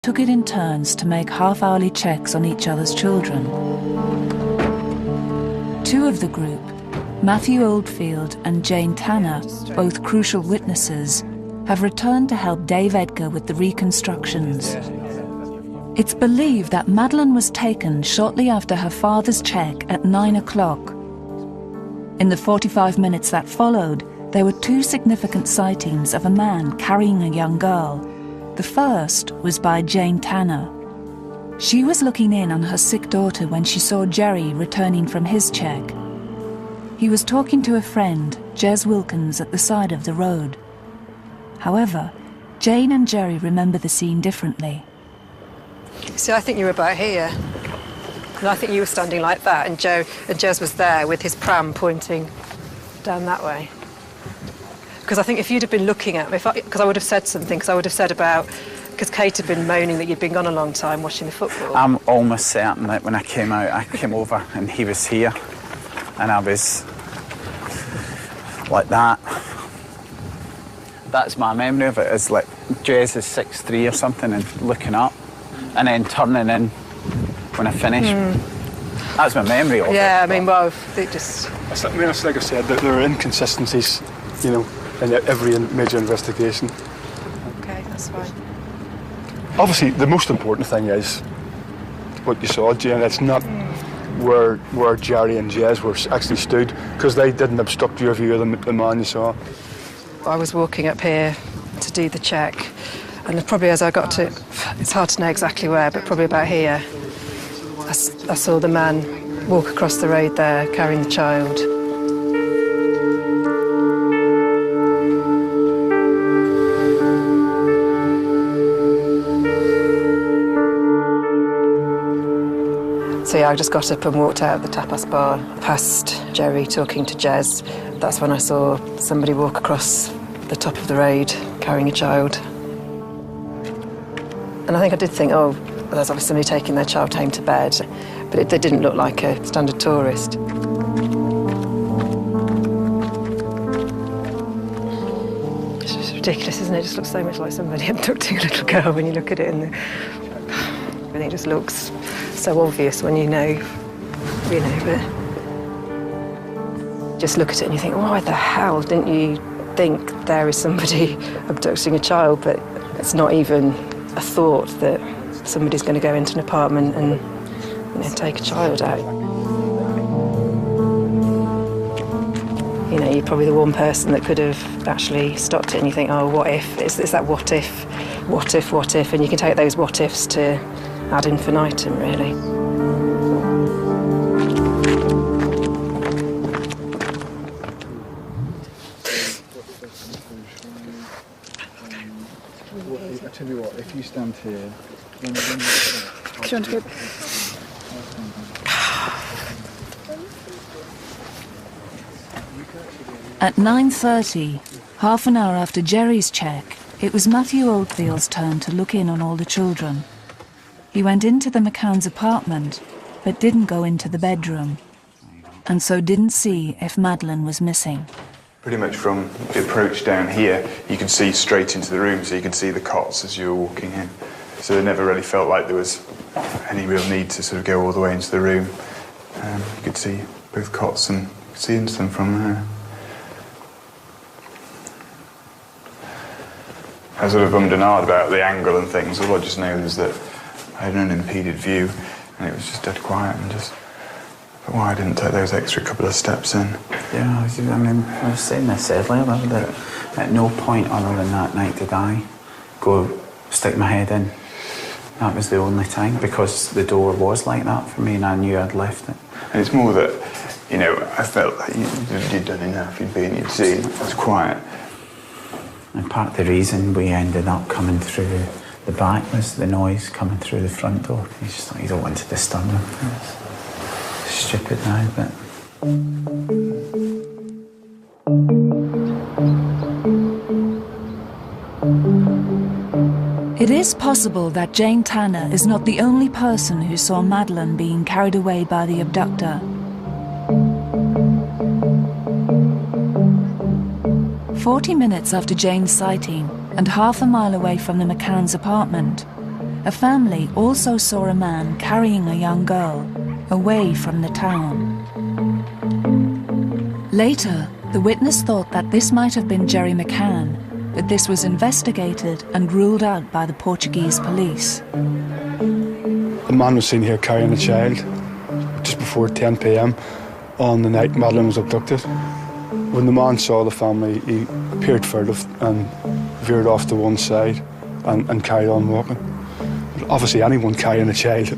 took it in turns to make half-hourly checks on each other's children. Two of the group, Matthew Oldfield and Jane Tanner, both crucial witnesses, have returned to help Dave Edgar with the reconstructions. It's believed that Madeline was taken shortly after her father's check at 9 o'clock. In the 45 minutes that followed, there were two significant sightings of a man carrying a young girl. The first was by Jane Tanner. She was looking in on her sick daughter when she saw Jerry returning from his check. He was talking to a friend, Jez Wilkins, at the side of the road. However, Jane and Jerry remember the scene differently. See, I think you were about here. And I think you were standing like that, and Jez was there with his pram pointing down that way. Because I think if you'd have been looking at me, because I would have said something, because I would have said about, because Kate had been moaning that you'd been gone a long time watching the football. I'm almost certain that when I came out, I came over and he was here, and I was like that. That's my memory of it, is like Jez is 6'3" or something and looking up, and then turning in when I finished. That's my memory of it. Yeah, I mean, well, it just... I mean, it's like I said, there are inconsistencies, you know, in every major investigation. OK, that's fine. Obviously, the most important thing is what you saw, Jane. It's not where Jerry and Jez were actually stood, because they didn't obstruct your view of the man you saw. I was walking up here to do the check, and probably as I got to, it's hard to know exactly where, but probably about here, I saw the man walk across the road there, carrying the child. So yeah, I just got up and walked out of the tapas bar, past Jerry talking to Jez. That's when I saw somebody walk across the top of the road carrying a child. And I think I did think, oh, there's obviously somebody taking their child home to bed, but they didn't look like a standard tourist. It's just ridiculous, isn't it? It just looks so much like somebody abducting a little girl when you look at it, and it just looks so obvious when you know, but just look at it and you think, why the hell didn't you think there is somebody abducting a child? But it's not even a thought that somebody's going to go into an apartment and take a child out. You know, you're probably the one person that could have actually stopped it, and you think, oh, what if? It's that what if, and you can take those what ifs to ad infinitum, really. I tell you what, if you stand here... Do you want to go? At 9:30, half an hour after Jerry's check, it was Matthew Oldfield's turn to look in on all the children. He went into the McCann's apartment, but didn't go into the bedroom, and so didn't see if Madeline was missing. Pretty much from the approach down here, you can see straight into the room, so you can see the cots as you were walking in. So it never really felt like there was any real need to sort of go all the way into the room. You could see both cots and see into them from there. I sort of ummed and ahed about the angle and things. All I just know is that I had an unimpeded view, and it was just dead quiet, and just thought, why I didn't take those extra couple of steps in. Yeah, I mean, I was saying this earlier, that at no point other than that night did I go stick my head in. That was the only time, because the door was like that for me, and I knew I'd left it. And it's more that, you know, I felt like you'd done enough, you'd been, you'd seen, it was quiet. And part of the reason we ended up coming through the back was the noise coming through the front door. You just like, you don't want to disturb them. It's stupid now, but... It is possible that Jane Tanner is not the only person who saw Madeline being carried away by the abductor. 40 minutes after Jane's sighting, and half a mile away from the McCann's apartment, a family also saw a man carrying a young girl away from the town. Later, the witness thought that this might have been Jerry McCann, but this was investigated and ruled out by the Portuguese police. A man was seen here carrying a child just before 10 p.m. on the night Madeline was abducted. When the man saw the family, he appeared furtive and veered off to one side and carried on walking. But obviously anyone carrying a child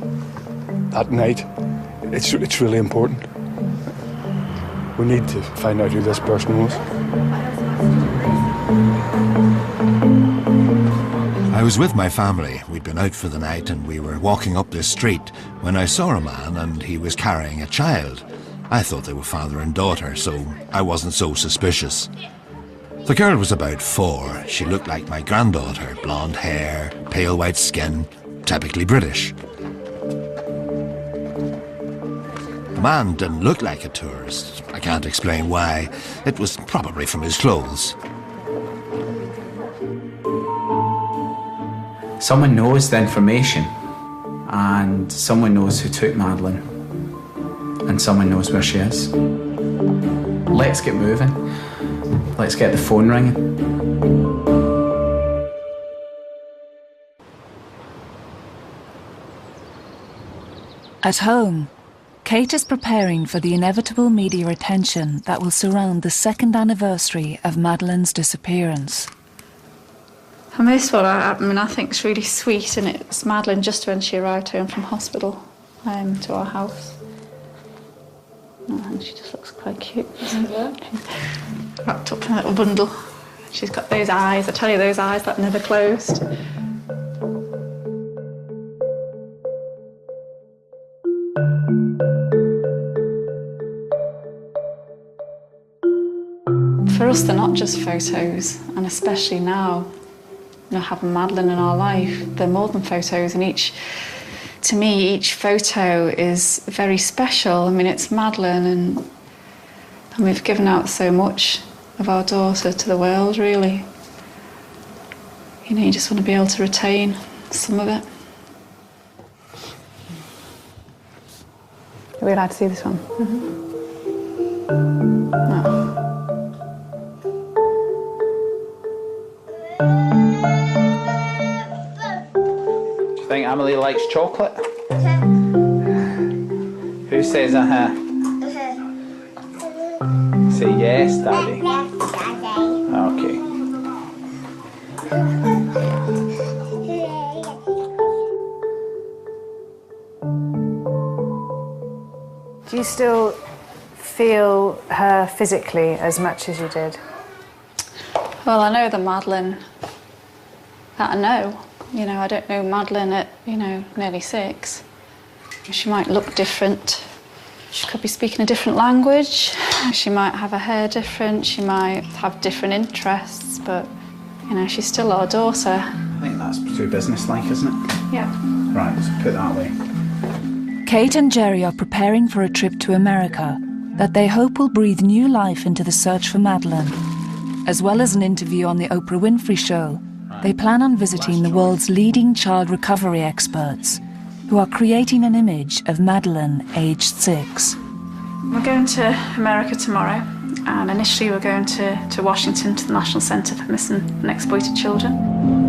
at night, it's really important. We need to find out who this person was. I was with my family. We'd been out for the night and we were walking up this street when I saw a man and he was carrying a child. I thought they were father and daughter, so I wasn't so suspicious. The girl was about 4. She looked like my granddaughter, blonde hair, pale white skin, typically British. The man didn't look like a tourist. I can't explain why. It was probably from his clothes. Someone knows the information, and someone knows who took Madeline, and someone knows where she is. Let's get moving. Let's get the phone ringing. At home, Kate is preparing for the inevitable media attention that will surround the 2nd anniversary of Madeline's disappearance. And this one, I think it's really sweet, and it's Madeline just when she arrived home from hospital to our house. And she just looks quite cute, doesn't she? Wrapped up in a little bundle. She's got those eyes, I tell you, those eyes that never closed. For us, they're not just photos, and especially now, having Madeline in our life, they're more than photos, and to me, each photo is very special. I mean, it's Madeline, and we've given out so much of our daughter to the world, really. You just want to be able to retain some of it. Are we allowed to see this one? Mm-hmm. Oh. I think Emily likes chocolate. Who says Say yes, Daddy. Yes, Daddy. Okay. Do you still feel her physically as much as you did? Well, I know the Madeline that I know. I don't know Madeline at, nearly 6. She might look different. She could be speaking a different language. She might have her hair different. She might have different interests, but, she's still our daughter. I think that's too businesslike, isn't it? Yeah. Right, so put it that way. Kate and Jerry are preparing for a trip to America that they hope will breathe new life into the search for Madeline. As well as an interview on the Oprah Winfrey Show, they plan on visiting the world's leading child recovery experts, who are creating an image of Madeline, aged 6. We're going to America tomorrow, and initially we're going to Washington, to the National Centre for Missing and Exploited Children.